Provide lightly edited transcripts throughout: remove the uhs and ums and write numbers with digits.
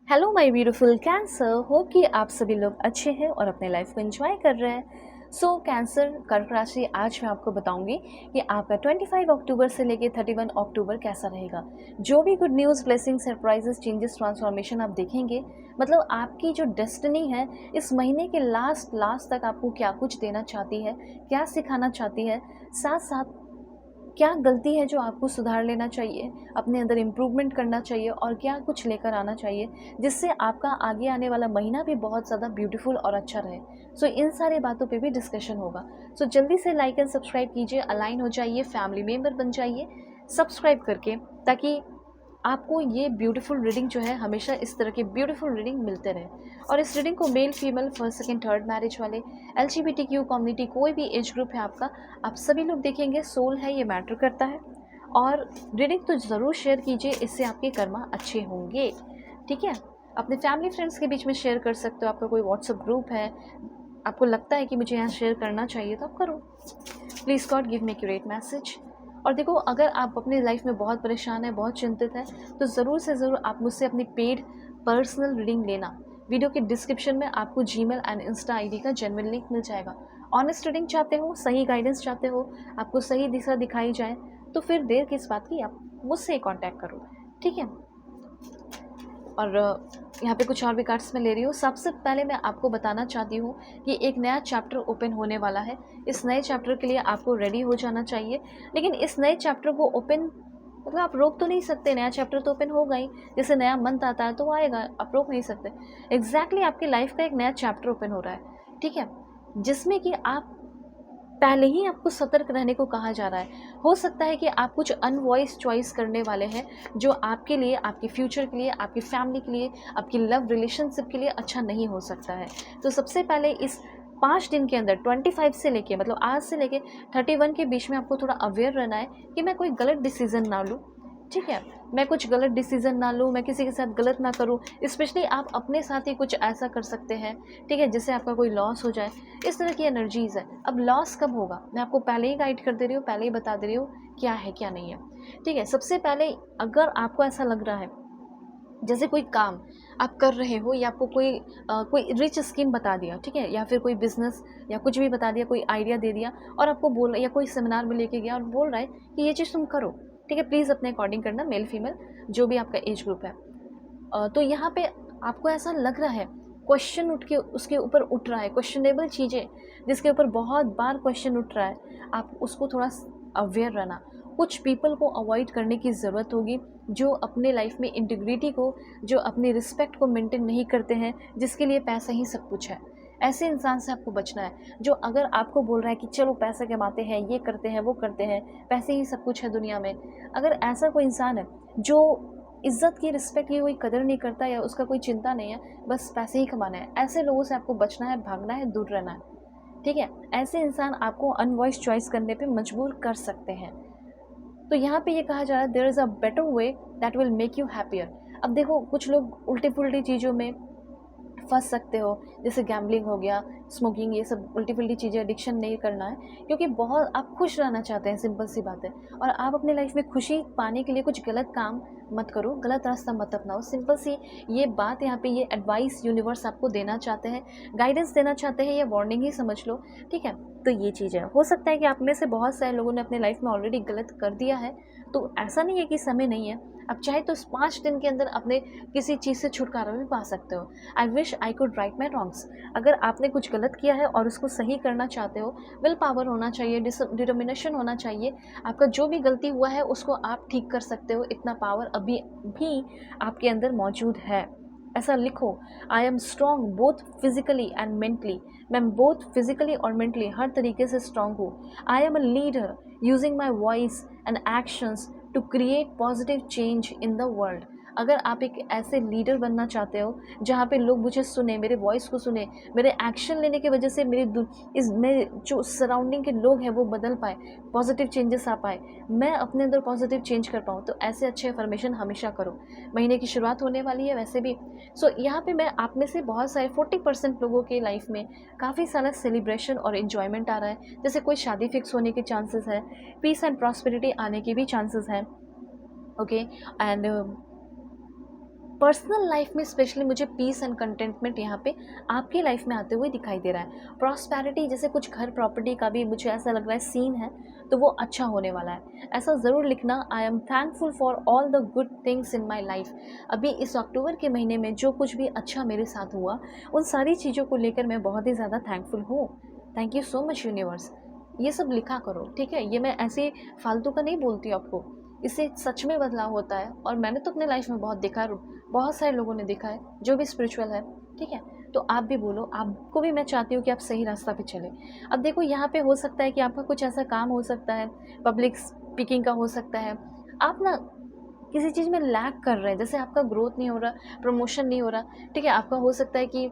Hello my beautiful cancer, hope कि आप सभी लोग अच्छे हैं और अपने लाइफ को एंजॉय कर रहे हैं। कैंसर कर्क राशि, आज मैं आपको बताऊंगी कि आपका 25 अक्टूबर से लेके 31 अक्टूबर कैसा रहेगा। जो भी good news, blessing, surprises, changes, transformation आप देखेंगे, मतलब आपकी जो डेस्टिनी है इस महीने के लास्ट तक आपको क्या कुछ देना चाहती है, क्या सिखाना चाहती है, साथ साथ क्या गलती है जो आपको सुधार लेना चाहिए, अपने अंदर इम्प्रूवमेंट करना चाहिए और क्या कुछ लेकर आना चाहिए जिससे आपका आगे आने वाला महीना भी बहुत ज़्यादा ब्यूटीफुल और अच्छा रहे। इन सारे बातों पे भी डिस्कशन होगा। जल्दी से लाइक एंड सब्सक्राइब कीजिए, अलाइन हो जाइए, फैमिली मेम्बर बन जाइए सब्सक्राइब करके, ताकि आपको ये ब्यूटीफुल रीडिंग जो है हमेशा इस तरह के ब्यूटीफुल रीडिंग मिलते रहे। और इस रीडिंग को male, female, first, second, third marriage वाले, LGBTQ कम्युनिटी, कोई भी एज ग्रुप है आपका, आप सभी लोग देखेंगे। सोल है, ये मैटर करता है। और रीडिंग तो ज़रूर शेयर कीजिए, इससे आपके कर्मा अच्छे होंगे। ठीक है, अपने फैमिली फ्रेंड्स के बीच में शेयर कर सकते हो। आपका कोई व्हाट्सअप ग्रुप है, आपको लगता है कि मुझे यहाँ शेयर करना चाहिए, तो आप करो। Please God give me accurate message. और देखो, अगर आप अपनी लाइफ में बहुत परेशान हैं, बहुत चिंतित हैं, तो ज़रूर से ज़रूर आप मुझसे अपनी पेड पर्सनल रीडिंग लेना। वीडियो के डिस्क्रिप्शन में आपको जीमेल एंड इंस्टा आईडी का जेन्युइन लिंक मिल जाएगा। ऑनेस्ट रीडिंग चाहते हो, सही गाइडेंस चाहते हो, आपको सही दिशा दिखाई जाए, तो फिर देर किस बात की, आप मुझसे कॉन्टैक्ट करो। ठीक है। और यहाँ पे कुछ और भी कार्ड्स मैं ले रही हूँ। सबसे पहले मैं आपको बताना चाहती हूँ कि एक नया चैप्टर ओपन होने वाला है। इस नए चैप्टर के लिए आपको रेडी हो जाना चाहिए। लेकिन इस नए चैप्टर को ओपन, मतलब आप रोक तो नहीं सकते, नया चैप्टर तो ओपन होगा ही। जैसे नया मंथ आता है तो आएगा, आप रोक नहीं सकते। एग्जैक्टली आपकी लाइफ का एक नया चैप्टर ओपन हो रहा है। ठीक है, जिसमें कि आप पहले ही आपको सतर्क रहने को कहा जा रहा है। हो सकता है कि आप कुछ अनवॉइस चॉइस करने वाले हैं जो आपके लिए, आपके फ्यूचर के लिए, आपकी फैमिली के लिए, आपकी लव रिलेशनशिप के लिए अच्छा नहीं हो सकता है। तो सबसे पहले इस 5 दिन के अंदर 25 से लेके, मतलब आज से लेके 31 के बीच में आपको थोड़ा अवेयर रहना है कि मैं कोई गलत डिसीज़न ना लूँ। ठीक है, मैं कुछ गलत डिसीज़न ना लूँ, मैं किसी के साथ गलत ना करूँ। स्पेशली आप अपने साथ ही कुछ ऐसा कर सकते हैं, ठीक है, जिससे आपका कोई लॉस हो जाए। इस तरह की एनर्जीज़ है। अब लॉस कब होगा, मैं आपको पहले ही गाइड कर दे रही हूँ, पहले ही बता दे रही हूँ क्या है क्या नहीं है। ठीक है, सबसे पहले अगर आपको ऐसा लग रहा है जैसे कोई काम आप कर रहे हो, या आपको कोई रिच स्कीम बता दिया, ठीक है, या फिर कोई बिजनेस या कुछ भी बता दिया, कोई आइडिया दे दिया, और आपको बोल, या कोई सेमिनार में लेके गया और बोल रहा है कि ये चीज़ तुम करो। ठीक है, प्लीज़ अपने अकॉर्डिंग करना, मेल फीमेल जो भी आपका एज ग्रुप है। तो यहाँ पे आपको ऐसा लग रहा है, क्वेश्चन उठ के उसके ऊपर उठ रहा है, क्वेश्चनेबल चीज़ें जिसके ऊपर बहुत बार क्वेश्चन उठ रहा है, आप उसको थोड़ा अवेयर रहना। कुछ पीपल को अवॉइड करने की ज़रूरत होगी जो अपने लाइफ में इंटीग्रिटी को, जो अपनी रिस्पेक्ट को मेंटेन नहीं करते हैं, जिसके लिए पैसा ही सब कुछ है। ऐसे इंसान से आपको बचना है जो अगर आपको बोल रहा है कि चलो पैसे कमाते हैं, ये करते हैं, वो करते हैं, पैसे ही सब कुछ है दुनिया में। अगर ऐसा कोई इंसान है जो इज्जत की, रिस्पेक्ट की कोई कदर नहीं करता, या उसका कोई चिंता नहीं है, बस पैसे ही कमाना है, ऐसे लोगों से आपको बचना है, भागना है, दूर रहना है। ठीक है, ऐसे इंसान आपको अनवॉइस चॉइस करने पे मजबूर कर सकते हैं। तो यहाँ पे ये कहा जा रहा है, there is a better way that will make you happier. अब देखो, कुछ लोग उल्टी पुल्टी चीज़ों में फंस सकते हो, जैसे गैम्बलिंग हो गया, स्मोकिंग, ये सब उल्टी पुल्टी चीज़ें, एडिक्शन नहीं करना है, क्योंकि बहुत आप खुश रहना चाहते हैं, सिंपल सी बात है। और आप अपने लाइफ में खुशी पाने के लिए कुछ गलत काम मत करो, गलत रास्ता मत अपनाओ। सिंपल सी ये बात, यहाँ पे ये एडवाइस यूनिवर्स आपको देना चाहते हैं, गाइडेंस देना चाहते हैं, या वार्निंग ही समझ लो। ठीक है, तो ये चीज़ है। हो सकता है कि आप में से बहुत सारे लोगों ने अपने लाइफ में ऑलरेडी गलत कर दिया है, तो ऐसा नहीं है कि समय नहीं है। आप चाहे तो इस 5 दिन के अंदर अपने किसी चीज़ से छुटकारा भी पा सकते हो। I wish I could write my wrongs. अगर आपने कुछ गलत किया है और उसको सही करना चाहते हो, विल पावर होना चाहिए, डिटर्मिनेशन होना चाहिए। आपका जो भी गलती हुआ है उसको आप ठीक कर सकते हो, इतना पावर अभी भी आपके अंदर मौजूद है। ऐसा लिखो, I am strong both physically and mentally. मैं बोथ फिजिकली और मेंटली हर तरीके से स्ट्रॉन्ग हूँ। I am a leader using my voice and actions to create positive change in the world. अगर आप एक ऐसे लीडर बनना चाहते हो जहाँ पे लोग मुझे सुने, मेरे वॉइस को सुने, मेरे एक्शन लेने की वजह से मेरे जो सराउंडिंग के लोग हैं वो बदल पाए, पॉजिटिव चेंजेस आ पाए, मैं अपने अंदर पॉजिटिव चेंज कर पाऊँ, तो ऐसे अच्छे अफर्मेशन हमेशा करो। महीने की शुरुआत होने वाली है वैसे भी। यहाँ पे मैं आप में से बहुत सारे 40% लोगों के लाइफ में काफ़ी सारा सेलिब्रेशन और इन्जॉयमेंट आ रहा है। जैसे कोई शादी फिक्स होने के चांसेस है, पीस एंड प्रॉस्पेरिटी आने के भी चांसेस हैं। ओके, एंड पर्सनल लाइफ में स्पेशली मुझे पीस एंड कंटेंटमेंट यहाँ पे आपकी लाइफ में आते हुए दिखाई दे रहा है। प्रॉस्पेरिटी, जैसे कुछ घर प्रॉपर्टी का भी मुझे ऐसा लग रहा है सीन है, तो वो अच्छा होने वाला है। ऐसा ज़रूर लिखना, I am thankful for all the good things in my life. अभी इस अक्टूबर के महीने में जो कुछ भी अच्छा मेरे साथ हुआ, उन सारी चीज़ों को लेकर मैं बहुत ही ज़्यादा थैंकफुल हूँ। Thank you so much universe. ये सब लिखा करो, ठीक है। ये मैं ऐसे फालतू का नहीं बोलती हूँ आपको, इससे सच में बदलाव होता है। और मैंने तो अपने लाइफ में बहुत देखा है, बहुत सारे लोगों ने देखा है जो भी स्पिरिचुअल है, ठीक है। तो आप भी बोलो, आपको भी मैं चाहती हूँ कि आप सही रास्ता पे चले। अब देखो, यहाँ पे हो सकता है कि आपका कुछ ऐसा काम हो सकता है, पब्लिक स्पीकिंग का हो सकता है, आप ना किसी चीज़ में लैक कर रहे हैं, जैसे आपका ग्रोथ नहीं हो रहा, प्रमोशन नहीं हो रहा, ठीक है। आपका हो सकता है कि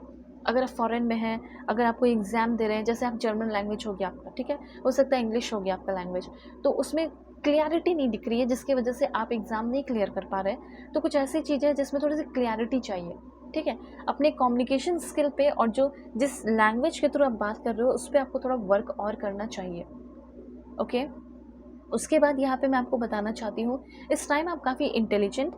अगर आप फॉरेन में हैं, अगर आप कोई एग्ज़ाम दे रहे हैं, जैसे आप जर्मन लैंग्वेज हो गया आपका, ठीक है, हो सकता है इंग्लिश हो गया आपका लैंग्वेज, तो उसमें क्लियरिटी नहीं दिख रही है, जिसकी वजह से आप एग्ज़ाम नहीं क्लियर कर पा रहे हैं। तो कुछ ऐसी चीज़ें हैं जिसमें थोड़ी सी क्लियरिटी चाहिए, ठीक है। अपने कम्युनिकेशन स्किल पे और जो जिस लैंग्वेज के थ्रू आप बात कर रहे हो उस पर आपको थोड़ा वर्क और करना चाहिए, ओके। उसके बाद यहाँ पे मैं आपको बताना चाहती हूँ, इस टाइम आप काफ़ी इंटेलिजेंट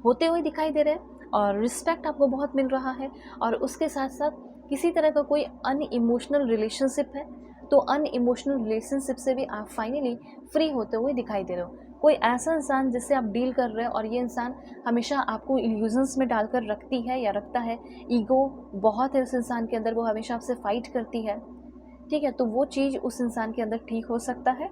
होते हुए दिखाई दे रहे हैं और रिस्पेक्ट आपको बहुत मिल रहा है। और उसके साथ साथ किसी तरह का कोई अनइमोशनल रिलेशनशिप है, तो अनइमोशनल रिलेशनशिप से भी आप फाइनली फ्री होते हुए दिखाई दे रहे हो। कोई ऐसा इंसान जिससे आप डील कर रहे हैं और ये इंसान हमेशा आपको इल्यूजन्स में डालकर रखती है या रखता है, ईगो बहुत है उस इंसान के अंदर, वो हमेशा आपसे फाइट करती है, ठीक है। तो वो चीज़ उस इंसान के अंदर ठीक हो सकता है।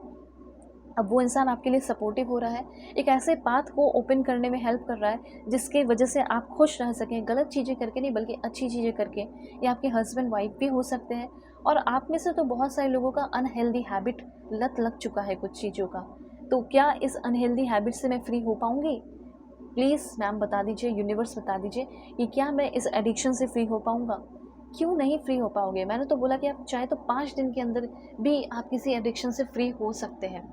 अब वो इंसान आपके लिए सपोर्टिव हो रहा है, एक ऐसे पाथ को ओपन करने में हेल्प कर रहा है जिसके वजह से आप खुश रह सकें, गलत चीज़ें करके नहीं बल्कि अच्छी चीज़ें करके। या आपके हस्बैंड वाइफ भी हो सकते हैं। और आप में से तो बहुत सारे लोगों का अनहेल्दी हैबिट लत लग चुका है कुछ चीज़ों का। तो क्या इस अनहेल्दी हैबिट से मैं फ्री हो पाऊँगी? प्लीज़ मैम बता दीजिए, यूनिवर्स बता दीजिए कि क्या मैं इस एडिक्शन से फ्री हो पाऊँगा? क्यों नहीं फ्री हो पाओगे? मैंने तो बोला कि आप चाहे तो 5 दिन के अंदर भी आप किसी एडिक्शन से फ्री हो सकते हैं।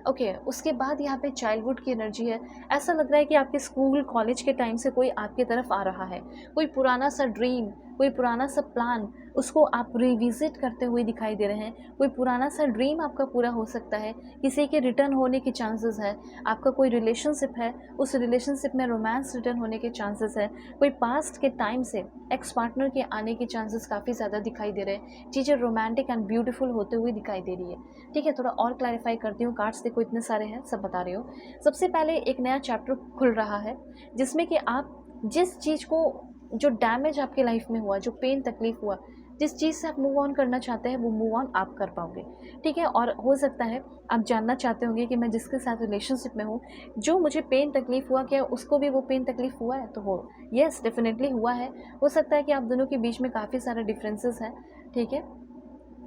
ओके, उसके बाद यहाँ पे चाइल्डहुड की एनर्जी है। ऐसा लग रहा है कि आपके स्कूल कॉलेज के टाइम से कोई आपकी तरफ आ रहा है, कोई पुराना सा ड्रीम, कोई पुराना सा प्लान, उसको आप रिविजिट करते हुए दिखाई दे रहे हैं। कोई पुराना सा ड्रीम आपका पूरा हो सकता है, किसी के रिटर्न होने के चांसेस है। आपका कोई रिलेशनशिप है, उस रिलेशनशिप में रोमांस रिटर्न होने के चांसेस है। कोई पास्ट के टाइम से एक्स पार्टनर के आने के चांसेस काफ़ी ज़्यादा दिखाई दे रहे हैं। चीज़ें रोमांटिक एंड ब्यूटीफुल होते हुए दिखाई दे रही है, ठीक है। थोड़ा और क्लैरिफाई करती हूँ, कार्ड्स देखो इतने सारे हैं, सब बता रही हूँ। सबसे पहले एक नया चैप्टर खुल रहा है जिसमें कि आप जिस चीज़ को, जो डैमेज आपकी लाइफ में हुआ, जो पेन तकलीफ हुआ, जिस चीज़ से आप मूव ऑन करना चाहते हैं वो मूव ऑन आप कर पाओगे, ठीक है। और हो सकता है आप जानना चाहते होंगे कि मैं जिसके साथ रिलेशनशिप में हूँ, जो मुझे पेन तकलीफ हुआ, क्या उसको भी वो पेन तकलीफ हुआ है? तो हो, येस डेफिनेटली हुआ है। हो सकता है कि आप दोनों के बीच में काफ़ी सारे डिफरेंसेस हैं, ठीक है,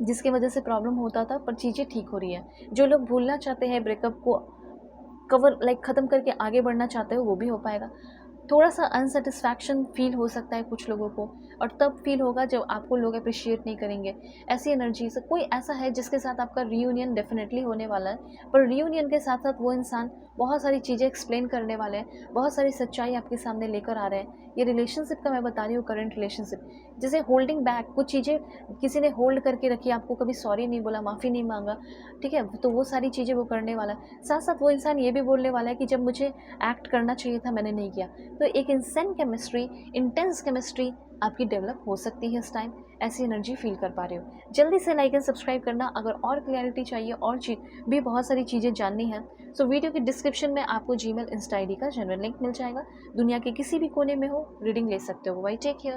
जिसकी वजह से प्रॉब्लम होता था, पर चीज़ें ठीक हो रही हैं। जो लोग भूलना चाहते हैं, ब्रेकअप को कवर लाइक ख़त्म करके आगे बढ़ना चाहते हो, वो भी हो पाएगा। थोड़ा सा अनसेटिस्फैक्शन फील हो सकता है कुछ लोगों को, और तब फील होगा जब आपको लोग अप्रिशिएट नहीं करेंगे। ऐसी एनर्जी से कोई ऐसा है जिसके साथ आपका रियूनियन डेफिनेटली होने वाला है, पर रियूनियन के साथ साथ वो इंसान बहुत सारी चीज़ें एक्सप्लेन करने वाले हैं, बहुत सारी सच्चाई आपके सामने लेकर आ रहे हैं। ये रिलेशनशिप का मैं बता रही हूँ, करंट रिलेशनशिप, जैसे होल्डिंग बैक, कुछ चीज़ें किसी ने होल्ड करके रखी, आपको कभी सॉरी नहीं बोला, माफ़ी नहीं मांगा, ठीक है, तो वो सारी चीज़ें वो करने वाला है। साथ साथ वो इंसान ये भी बोलने वाला है कि जब मुझे एक्ट करना चाहिए था मैंने नहीं किया। तो एक इंसेंट केमिस्ट्री, इंटेंस केमिस्ट्री आपकी डेवलप हो सकती है इस टाइम, ऐसी एनर्जी फील कर पा रहे हो। जल्दी से लाइक एंड सब्सक्राइब करना अगर और क्लैरिटी चाहिए, और चीज़ भी बहुत सारी चीज़ें जाननी है। सो वीडियो की डिस्क्रिप्शन में आपको जीमेल इंस्टा आईडी का जनरल लिंक मिल जाएगा। दुनिया के किसी भी कोने में हो, रीडिंग ले सकते हो। Bye, take care.